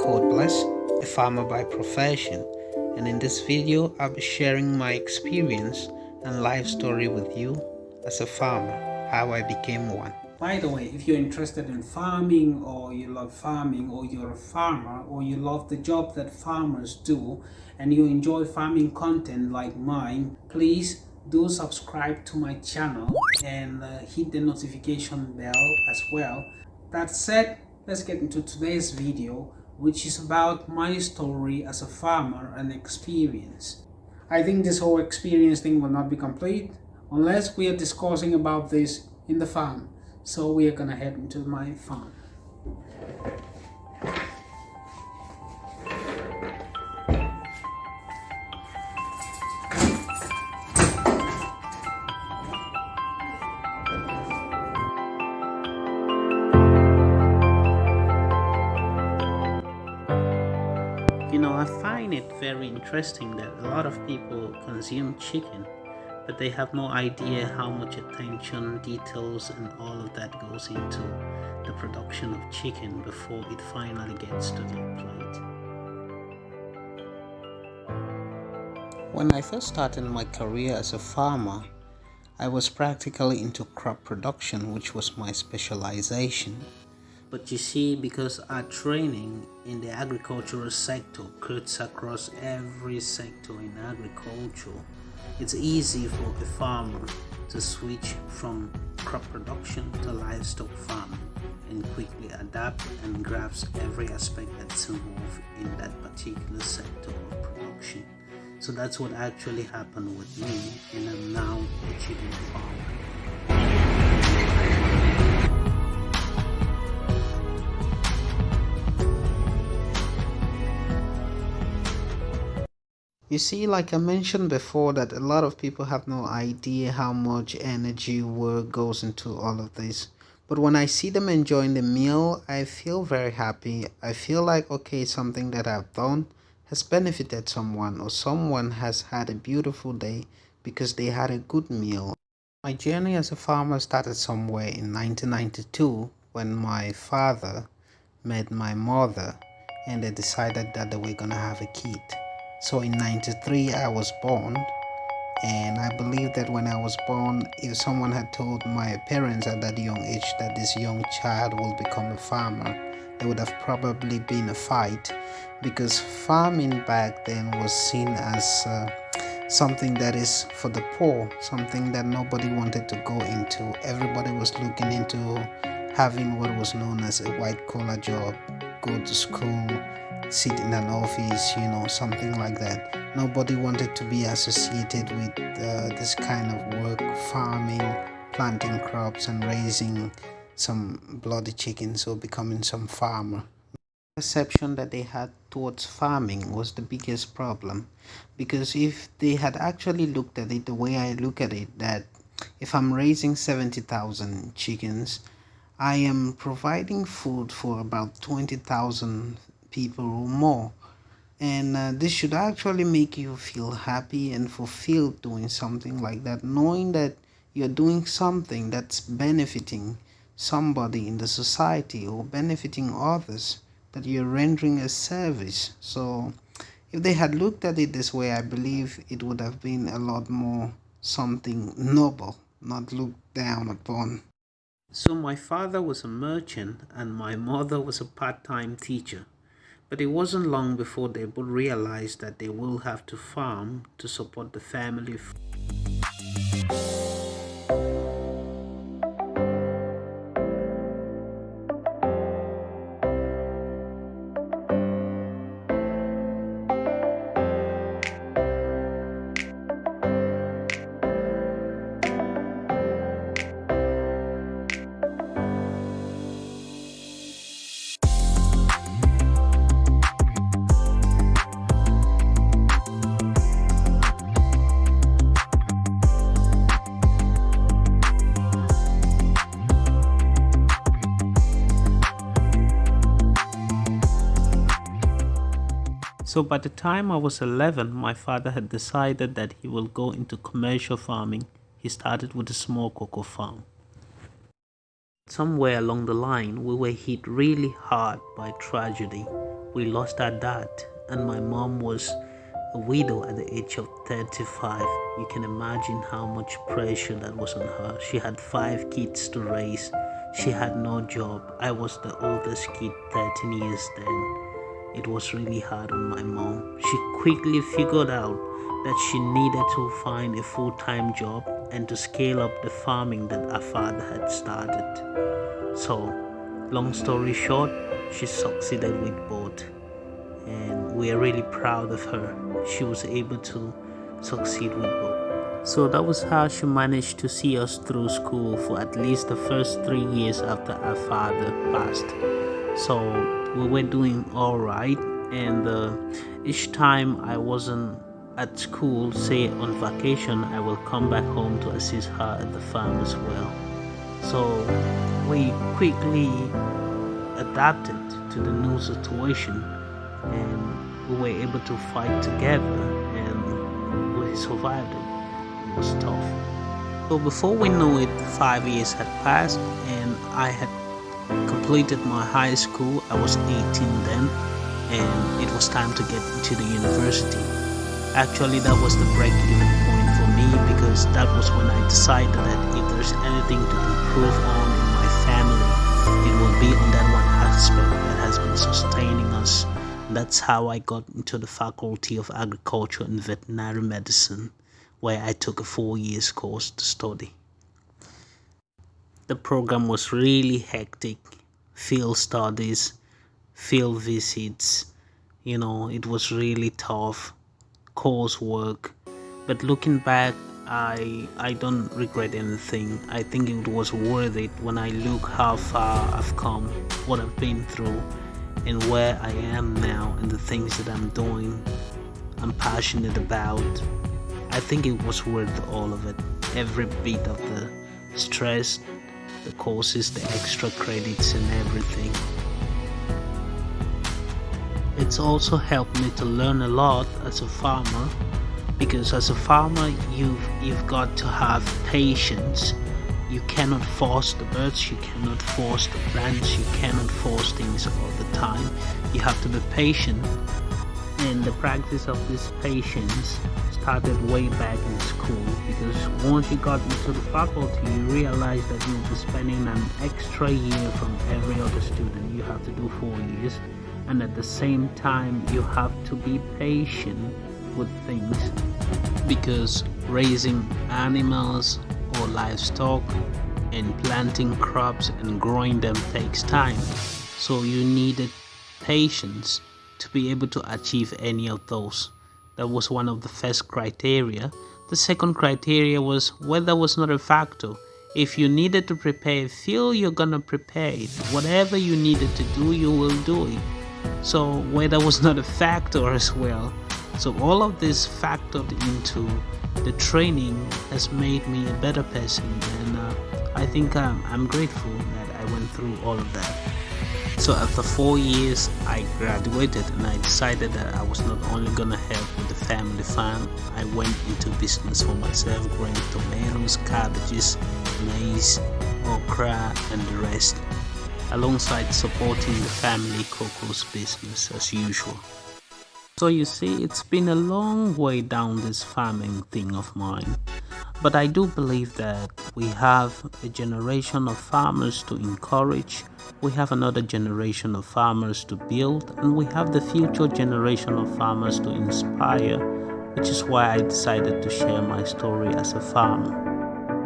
called Bless, a farmer by profession, and in this video I'll be sharing my experience and life story with you as a farmer, how I became one. By the way, if you're interested in farming, or you love farming, or you're a farmer, or you love the job that farmers do, and you enjoy farming content like mine, please do subscribe to my channel and hit the notification bell as well. That said, let's get into today's video, which is about my story as a farmer and experience. I think this whole experience thing will not be complete unless we are discussing about this in the farm. So we are gonna head into my farm. I find it very interesting that a lot of people consume chicken, but they have no idea how much attention, details, and all of that goes into the production of chicken before it finally gets to their plate. When I first started my career as a farmer, I was practically into crop production, which was my specialization. But you see, because our training in the agricultural sector cuts across every sector in agriculture, it's easy for a farmer to switch from crop production to livestock farming and quickly adapt and grasp every aspect that's involved in that particular sector of production. So that's what actually happened with me, and I'm now a chicken farmer. You see, like I mentioned before, that a lot of people have no idea how much energy, work goes into all of this. But when I see them enjoying the meal, I feel very happy. I feel like, okay, something that I've done has benefited someone, or someone has had a beautiful day because they had a good meal. My journey as a farmer started somewhere in 1992 when my father met my mother and they decided that they were gonna have a kid. So in 93 I was born, and I believe that when I was born, if someone had told my parents at that young age that this young child will become a farmer, there would have probably been a fight, because farming back then was seen as something that is for the poor, something that nobody wanted to go into. Everybody was looking into having what was known as a white collar job, go to school, sit in an office, something like that. Nobody wanted to be associated with this kind of work, farming, planting crops and raising some bloody chickens or becoming some farmer. Perception that they had towards farming was the biggest problem, because if they had actually looked at it the way I look at it, that if I'm raising 70,000 chickens, I am providing food for about 20,000 people or more, and this should actually make you feel happy and fulfilled doing something like that, knowing that you're doing something that's benefiting somebody in the society or benefiting others, that you're rendering a service. So if they had looked at it this way, I believe it would have been a lot more something noble, not looked down upon. So my father was a merchant and my mother was a part-time teacher. But it wasn't long before they both realized that they will have to farm to support the family. So by the time I was 11, my father had decided that he will go into commercial farming. He started with a small cocoa farm. Somewhere along the line, we were hit really hard by tragedy. We lost our dad, and my mom was a widow at the age of 35. You can imagine how much pressure that was on her. She had 5 kids to raise. She had no job. I was the oldest kid, 13 years then. It was really hard on my mom. She quickly figured out that she needed to find a full-time job and to scale up the farming that our father had started. So, long story short, she succeeded with both, and we are really proud of her. She was able to succeed with both. So that was how she managed to see us through school for at least the first 3 years after our father passed. So we were doing all right, and each time I wasn't at school, say on vacation, I will come back home to assist her at the farm as well. So we quickly adapted to the new situation, and we were able to fight together, and we survived it. It was tough. So before we knew it, 5 years had passed, and I had completed my high school. I was 18 then, and it was time to get into the university. Actually, that was the break-even point for me, because that was when I decided that if there's anything to improve on in my family, it will be on that one aspect that has been sustaining us. That's how I got into the Faculty of Agriculture and Veterinary Medicine, where I took a 4 year course to study. The program was really hectic. Field studies, field visits, it was really tough, coursework. But looking back, I don't regret anything. I think it was worth it when I look how far I've come, what I've been through, and where I am now, and the things that I'm doing, I'm passionate about. I think it was worth all of it. Every bit of the stress, the courses, the extra credits, and everything. It's also helped me to learn a lot as a farmer, because as a farmer you've got to have patience. You cannot force the birds, you cannot force the plants, you cannot force things all the time. You have to be patient, and the practice of this patience started way back in school, because once you got into the faculty, you realize that you'll be spending an extra year from every other student. You have to do 4 years, and at the same time you have to be patient with things, because raising animals or livestock and planting crops and growing them takes time. So you needed patience to be able to achieve any of those. That was one of the first criteria. The second criteria was weather was not a factor. If you needed to prepare a field, you're gonna prepare it. Whatever you needed to do, you will do it. So weather was not a factor as well. So all of this factored into the training has made me a better person, and I think I'm grateful that I went through all of that. So after 4 years, I graduated, and I decided that I was not only gonna help with the family farm. I went into business for myself, growing tomatoes, cabbages, maize, okra, and the rest, alongside supporting the family coco's business as usual. So you see, it's been a long way down this farming thing of mine. But I do believe that we have a generation of farmers to encourage, we have another generation of farmers to build, and we have the future generation of farmers to inspire, which is why I decided to share my story as a farmer.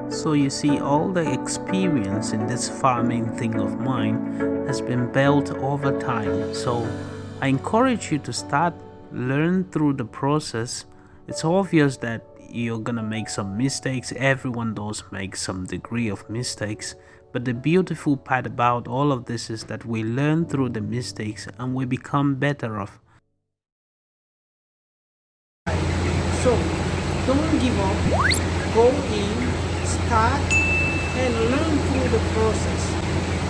So you see, all the experience in this farming thing of mine has been built over time. So I encourage you to learn through the process. It's obvious that you're gonna make some mistakes. Everyone does make some degree of mistakes, but the beautiful part about all of this is that we learn through the mistakes and we become better off. So don't give up, go in, start, and learn through the process.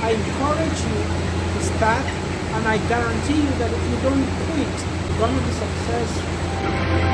I encourage you to start, and I guarantee you that if you don't quit, you're gonna be successful.